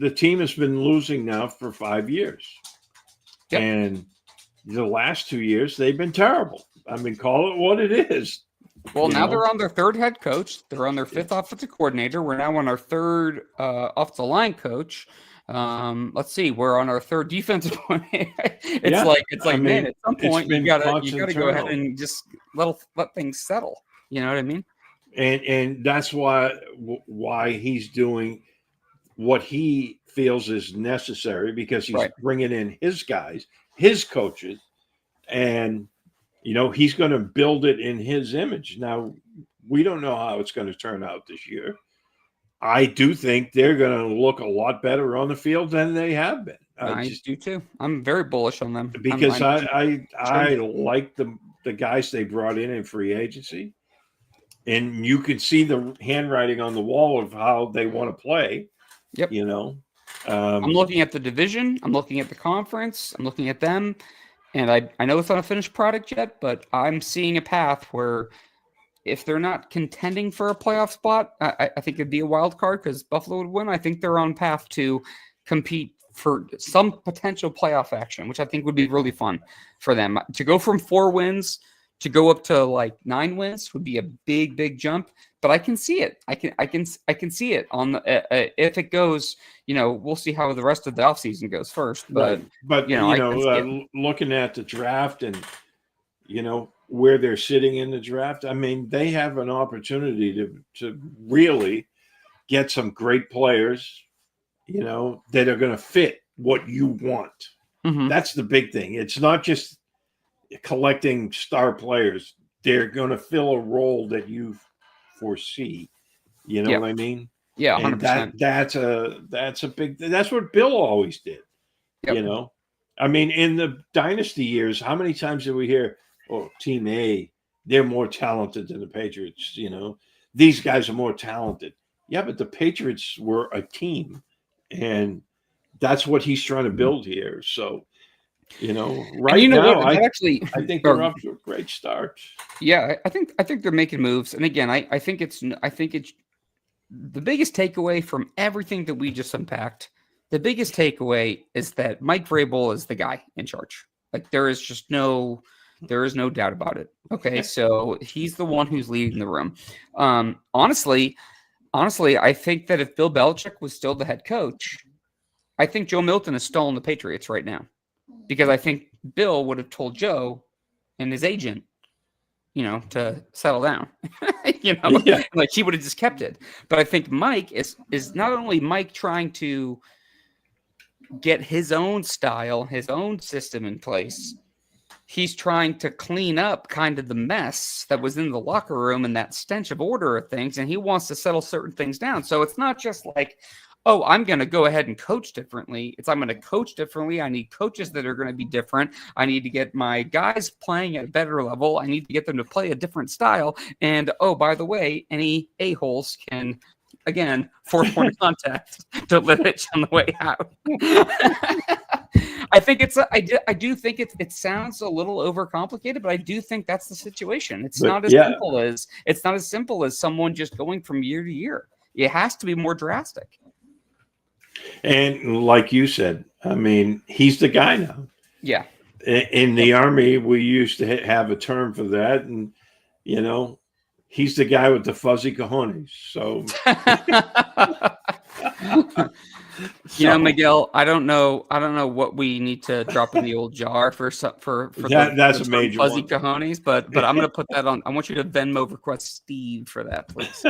the team has been losing now for 5 years. Yep. And the last 2 years, they've been terrible. I mean, call it what it is. Well, now they're on their third head coach. They're on their fifth offensive coordinator. We're now on our third offensive line coach. Let's see, we're on our third defensive coordinator. It's like, man, at some point you gotta go ahead and just let things settle. You know what I mean? And that's why he's doing what he feels is necessary, because he's bringing in his guys, his coaches, and he's going to build it in his image. Now, we don't know how it's going to turn out this year. I do think they're going to look a lot better on the field than they have been. I do too. I'm very bullish on them because I like the guys they brought in free agency, and you can see the handwriting on the wall of how they want to play. Yep. I'm looking at the division. I'm looking at the conference. I'm looking at them. And I know it's not a finished product yet, but I'm seeing a path where if they're not contending for a playoff spot, I think it'd be a wild card because Buffalo would win. I think they're on path to compete for some potential playoff action, which I think would be really fun for them. To go from 4 wins to go up to like 9 wins would be a big, big jump. But I can see it. I can see it on the, if it goes. We'll see how the rest of the offseason goes first. But looking at the draft and where they're sitting in the draft, I mean, they have an opportunity to really get some great players, that are going to fit what you want. Mm-hmm. That's the big thing. It's not just collecting star players. They're going to fill a role that you foresee. You know what I mean? Yeah, 100%. That's a big. That's what Bill always did. Yep. I mean, in the dynasty years, how many times did we hear, "Oh, Team A, they're more talented than the Patriots"? These guys are more talented. Yeah, but the Patriots were a team, and that's what he's trying to build here. So, right now, I think they're off to a great start. Yeah, I think they're making moves, and again, I think it's the biggest takeaway from everything that we just unpacked. The biggest takeaway is that Mike Vrabel is the guy in charge. Like there is no doubt about it. Okay, so he's the one who's leading the room. Honestly, I think that if Bill Belichick was still the head coach, I think Joe Milton is still on the Patriots right now, because I think Bill would have told Joe and his agent, to settle down, like he would have just kept it. But I think Mike is not only Mike trying to get his own style, his own system in place, he's trying to clean up kind of the mess that was in the locker room and that stench of order of things. And he wants to settle certain things down. So it's not just like, oh, I'm going to go ahead and coach differently. I'm going to coach differently. I need coaches that are going to be different. I need to get my guys playing at a better level. I need to get them to play a different style. And, oh, by the way, any a-holes can, again, fourth point of contact to Livich on the way out. I think I do think it sounds a little overcomplicated, but I do think that's the situation. It's not as simple as someone just going from year to year. It has to be more drastic. And like you said, I mean, he's the guy now. Yeah. In the Army, we used to have a term for that, and he's the guy with the fuzzy cojones. So, Miguel, I don't know what we need to drop in the old jar for that's a major fuzzy one. cojones, but I'm going to put that on. I want you to Venmo request Steve for that, please.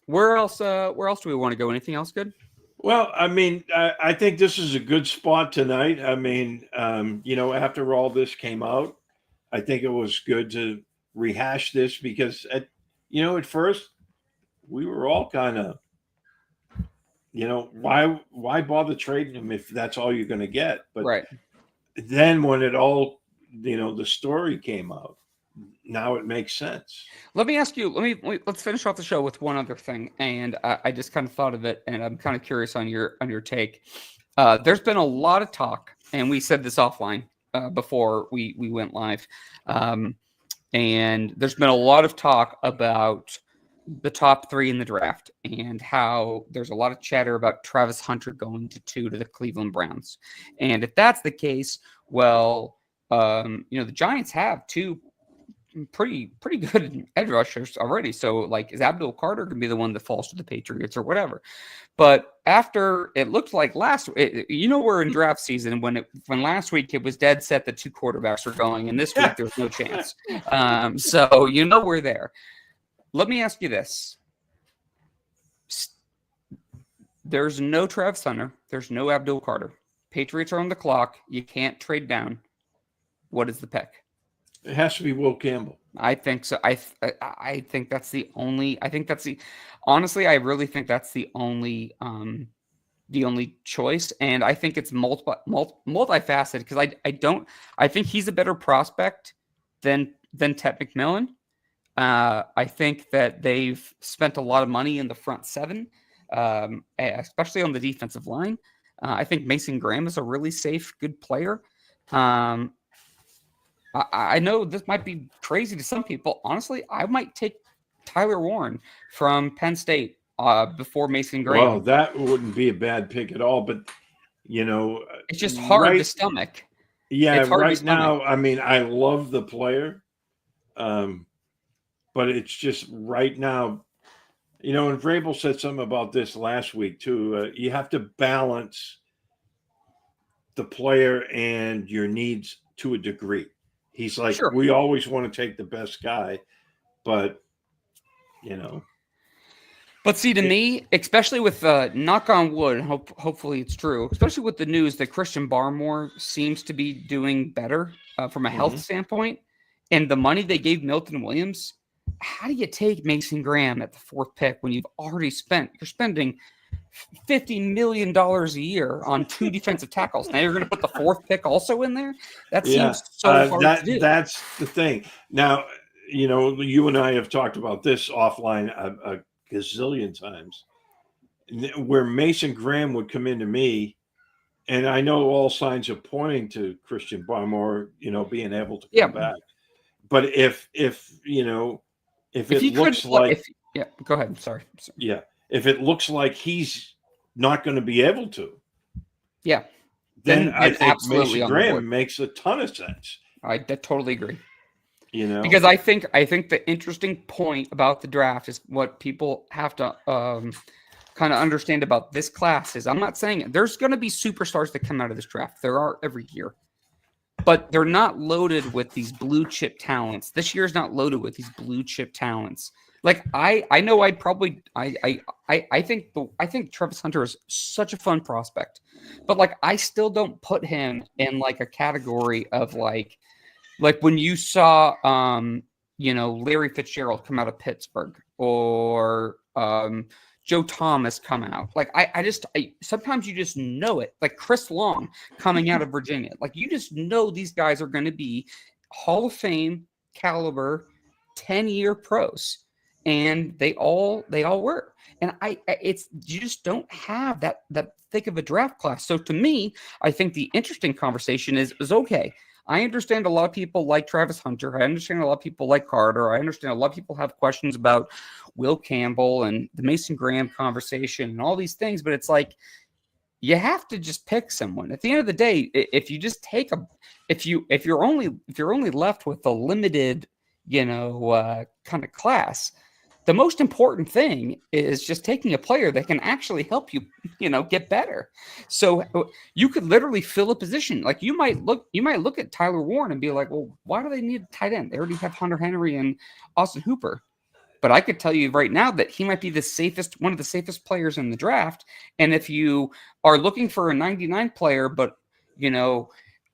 Where else do we want to go? Anything else good? Well, I mean, I think this is a good spot tonight. I mean, after all this came out, I think it was good to rehash this because at first we were all kind of, why bother trading him if that's all you're going to get? But right. Then when it all, the story came out, now it makes sense. Let me ask you, let's finish off the show with one other thing. And I just kind of thought of it, and I'm kind of curious on your take. There's been a lot of talk, and we said this offline before we went live. And there's been a lot of talk about the top 3 in the draft and how there's a lot of chatter about Travis Hunter going to 2 to the Cleveland Browns. And if that's the case, well, the Giants have 2 pretty good edge rushers already. So like, is Abdul Carter going to be the one that falls to the Patriots or whatever? But after it looked like we're in draft season when last week it was dead set that 2 quarterbacks were going, and this week there's no chance. So we're there. Let me ask you this: there's no Travis Hunter, there's no Abdul Carter. Patriots are on the clock. You can't trade down. What is the pick? It has to be Will Campbell. I think so. I think that's the only. Honestly, I really think that's the only choice, and I think it's multifaceted because I think he's a better prospect than Ted McMillan. I think that they've spent a lot of money in the front 7, especially on the defensive line. I think Mason Graham is a really safe, good player. I know this might be crazy to some people. Honestly, I might take Tyler Warren from Penn State before Mason Graham. Well, that wouldn't be a bad pick at all, but it's just hard to stomach. Yeah, right now, I mean, I love the player, but it's just right now, and Vrabel said something about this last week too. You have to balance the player and your needs to a degree. He's like, sure, we always want to take the best guy, but But see, to me, especially with knock on wood, hopefully it's true, especially with the news that Christian Barmore seems to be doing better from a health standpoint, and the money they gave Milton Williams, how do you take Mason Graham at the 4th pick when you're spending $50 million a year on 2 defensive tackles? Now you're going to put the 4th pick also in there? That seems so hard to do. That's the thing. Now, you and I have talked about this offline a gazillion times, where Mason Graham would come into me, and I know all signs are pointing to Christian Barmore, being able to come back. But if go ahead. I'm sorry. Yeah. If it looks like he's not going to be able to, then I think Mason Graham makes a ton of sense. I totally agree. Because I think the interesting point about the draft is what people have to kind of understand about this class is, I'm not saying there's going to be superstars that come out of this draft. There are every year. But they're not loaded with these blue chip talents. This year's not loaded with these blue chip talents. Like I think Travis Hunter is such a fun prospect, but like I still don't put him in like a category of like when you saw Larry Fitzgerald come out of Pittsburgh or Joe Thomas come out. Like I sometimes you just know it. Like Chris Long coming out of Virginia. Like you just know these guys are going to be Hall of Fame caliber 10-year pros. And they all were. And you just don't have that thick of a draft class. So to me, I think the interesting conversation is okay. I understand a lot of people like Travis Hunter. I understand a lot of people like Carter. I understand a lot of people have questions about Will Campbell and the Mason Graham conversation and all these things. But it's like, you have to just pick someone. At the end of the day, if you just take if you're only left with a limited, kind of class, the most important thing is just taking a player that can actually help you, get better. So you could literally fill a position. Like you might look at Tyler Warren and be like, well, why do they need a tight end? They already have Hunter Henry and Austin Hooper. But I could tell you right now that he might be one of the safest players in the draft. And if you are looking for a 99 player, but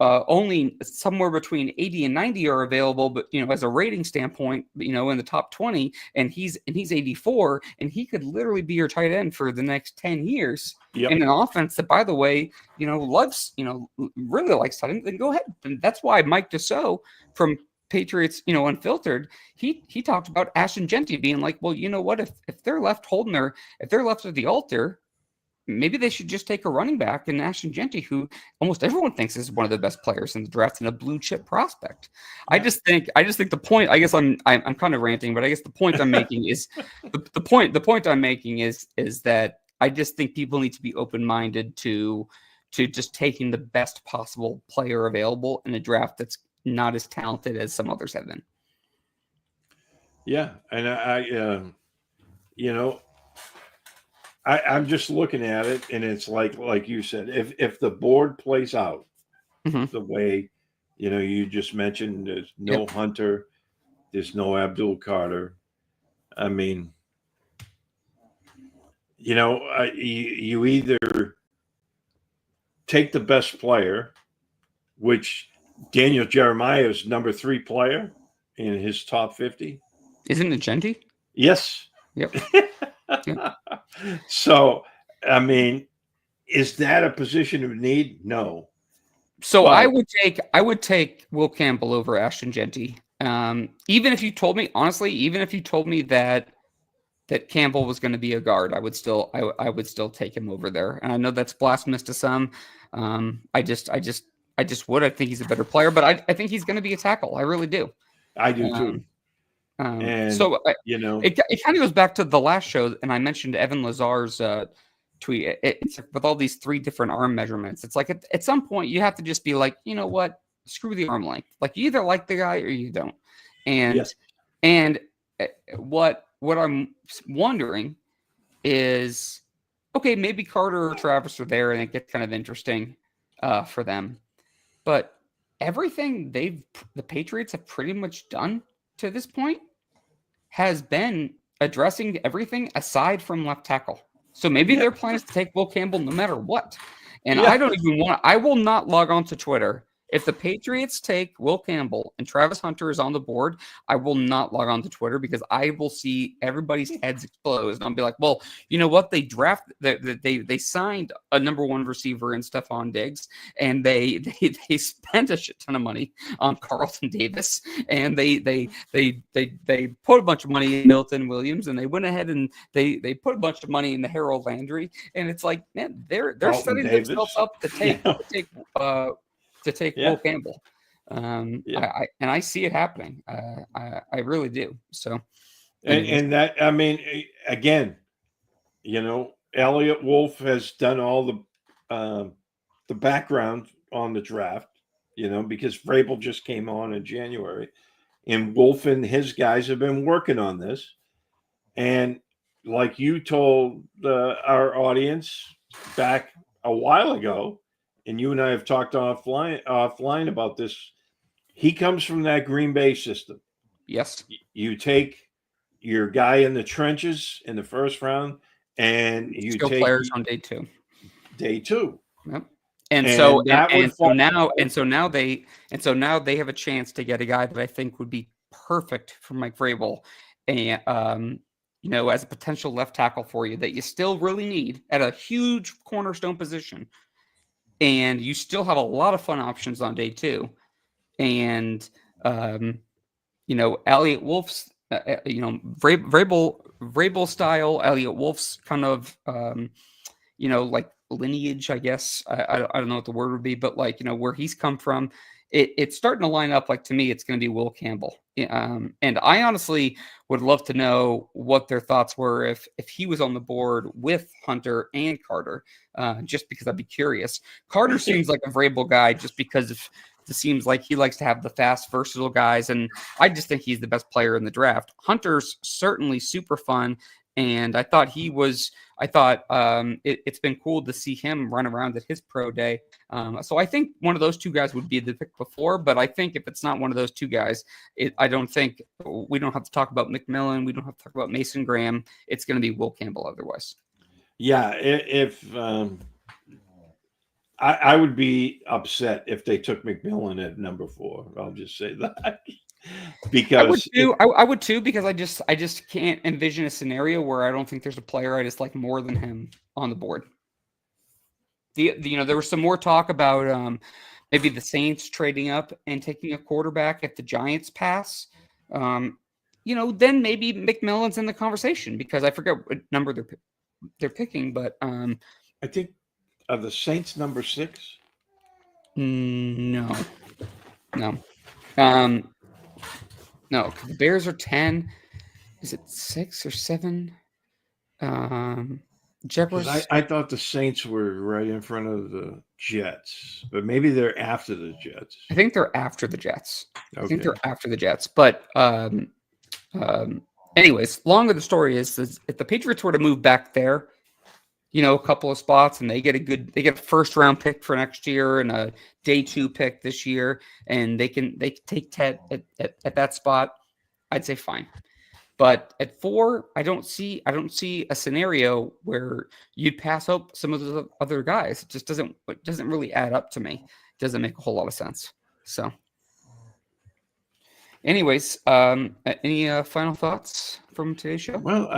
only somewhere between 80 and 90 are available, but as a rating standpoint, in the top 20, and he's 84, and he could literally be your tight end for the next 10 years in an offense that, by the way, loves, really likes tight end. Then go ahead, and that's why Mike Dussault from Patriots, Unfiltered, he talked about Ashton Genty being like, well, you know what, if they're left at the altar, maybe they should just take a running back in Ashton Genty, who almost everyone thinks is one of the best players in the draft and a blue chip prospect. Yeah. I just think the point. I guess I'm kind of ranting, but I guess the point I'm making is the point I'm making is that I just think people need to be open minded to just taking the best possible player available in a draft that's not as talented as some others have been. Yeah, and I'm just looking at it, and it's like you said, if the board plays out the way you just mentioned, there's no Hunter, there's no Abdul Carter. I mean, you either take the best player, which Daniel Jeremiah is number 3 player in his top 50. Isn't it Genty? Yes. Yep. Yep. So, I mean, is that a position of need? No. So but I would take Will Campbell over Ashton Genty. Even if you told me, honestly, that Campbell was going to be a guard, I would still take him over there. And I know that's blasphemous to some. I just would. I think he's a better player, but I think he's going to be a tackle. I really do. I do too. And so it kind of goes back to the last show, and I mentioned Evan Lazar's tweet. It's with all these 3 different arm measurements. It's like at some point you have to just be like, you know what, screw the arm length. Like you either like the guy or you don't. And what I'm wondering is, okay, maybe Carter or Travis are there, and it gets kind of interesting for them. But everything the Patriots have pretty much done to this point has been addressing everything aside from left tackle. So maybe their plan is to take Will Campbell no matter what. And I will not log on to Twitter. If the Patriots take Will Campbell and Travis Hunter is on the board, I will not log on to Twitter because I will see everybody's heads explode. And I'll be like, well, you know what? They signed a number 1 receiver in Stephon Diggs, and they spent a shit ton of money on Carlton Davis, and they put a bunch of money in Milton Williams, and they went ahead and they put a bunch of money in the Harold Landry, and it's like, man, they're setting themselves up to take Will Campbell. I see it happening. I really do. So, and that, I mean, again, Elliot Wolf has done all the background on the draft, because Vrabel just came on in January, and Wolf and his guys have been working on this. And like you told our audience back a while ago, and you and I have talked offline about this, he comes from that Green Bay system. Yes. You take your guy in the trenches in the first round, and you take players on day 2. Day 2. Yep. So now they have a chance to get a guy that I think would be perfect for Mike Vrabel, and as a potential left tackle for you that you still really need at a huge cornerstone position. And you still have a lot of fun options on day 2. And, Elliot Wolf's, Vrabel style, Elliot Wolf's kind of, like lineage, I guess. I don't know what the word would be, but where he's come from, it's starting to line up. Like, to me, it's going to be Will Campbell. And I honestly would love to know what their thoughts were if he was on the board with Hunter and Carter, just because I'd be curious. Carter seems like a Vrabel guy just because it seems like he likes to have the fast, versatile guys, and I just think he's the best player in the draft. Hunter's certainly super fun, and I thought it's been cool to see him run around at his pro day. So I think one of those 2 guys would be the pick before, but I think if it's not one of those 2 guys, I don't think we don't have to talk about McMillan. We don't have to talk about Mason Graham. It's going to be Will Campbell otherwise. Yeah. If I would be upset if they took McMillan at number 4. I'll just say that. Because I would too, because I just can't envision a scenario where I don't think there's a player I just like more than him on the board. There was some more talk about maybe the Saints trading up and taking a quarterback if the Giants pass. Then maybe McMillan's in the conversation, because I forget what number they're picking, but I think are the Saints number 6? No, no, um, no. The Bears are 10. Is it 6 or 7? Um, Because Jaguars. I thought the Saints were right in front of the Jets, but maybe they're after the Jets. I think they're after the Jets. I think Okay. they're after the Jets. But anyways, longer the story is if the Patriots were to move back there, a couple of spots, and they get a first round pick for next year and a day 2 pick this year, and they can take Ted at that spot, I'd say fine. But at 4, I don't see a scenario where you'd pass up some of the other guys. It just doesn't really add up to me. It doesn't make a whole lot of sense. So, anyways, any final thoughts from today's show? Well,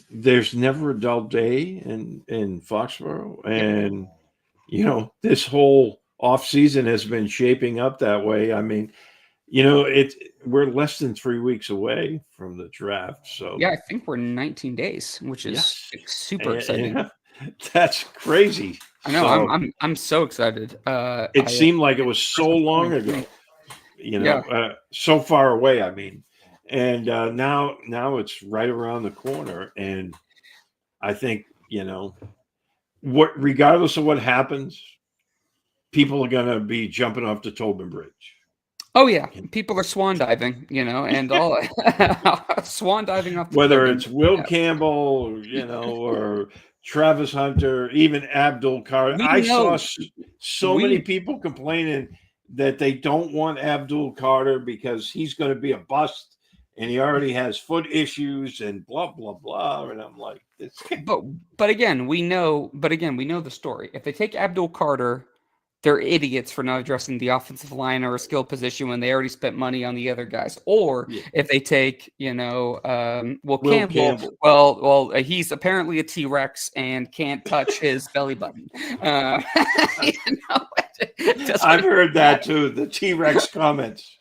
there's never a dull day in Foxborough, and this whole off season has been shaping up that way. I mean, we're less than 3 weeks away from the draft. So yeah, I think we're 19 days, which is super exciting. That's crazy. I know. So, I'm so excited. It seemed like it was so long ago. So far away. I mean, and now it's right around the corner, and I think regardless of what happens, people are going to be jumping off the Tobin Bridge. Oh yeah, people are swan diving, and all swan diving off. Whether it's Will Campbell, or Travis Hunter, even Abdul Carter. I saw so many people complaining that they don't want Abdul Carter because he's going to be a bust, and he already has foot issues and blah blah blah. And I'm like, but again, we know the story. If they take Abdul Carter, they're idiots for not addressing the offensive line or a skill position when they already spent money on the other guys. Or if they take, Will Campbell. Well, he's apparently a T-Rex and can't touch his belly button. I've heard that too. The T-Rex comments.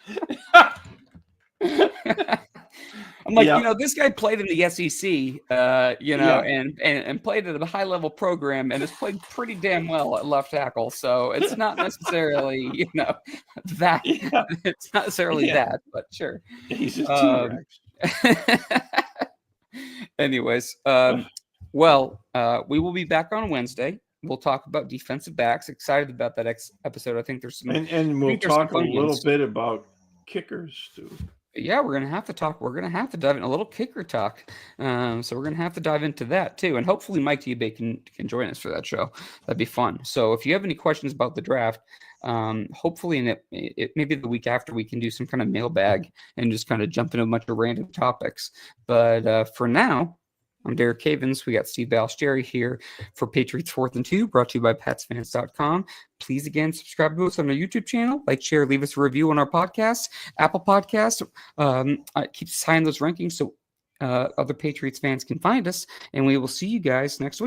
I'm like, this guy played in the SEC, and played at a high level program and has played pretty damn well at left tackle. So it's not necessarily, that. Yeah. It's not necessarily that, but sure. He's a T-Rex. Anyways, we will be back on Wednesday. We'll talk about defensive backs. Excited about that episode. I think there's some, and we'll talk a little bit about kickers too. Yeah, we're going to have to talk. We're going to have to dive in a little kicker talk. So we're going to have to dive into that too. And hopefully Mike Dubé can join us for that show. That'd be fun. So if you have any questions about the draft, hopefully maybe the week after we can do some kind of mailbag and just kind of jump into a bunch of random topics. But for now, I'm Derek Cavins. We got Steve Balistrieri here for Patriots 4th and 2, brought to you by PatsFans.com. Please, again, subscribe to us on our YouTube channel. Like, share, leave us a review on our podcast. Apple Podcast keeps us high in those rankings so other Patriots fans can find us. And we will see you guys next week.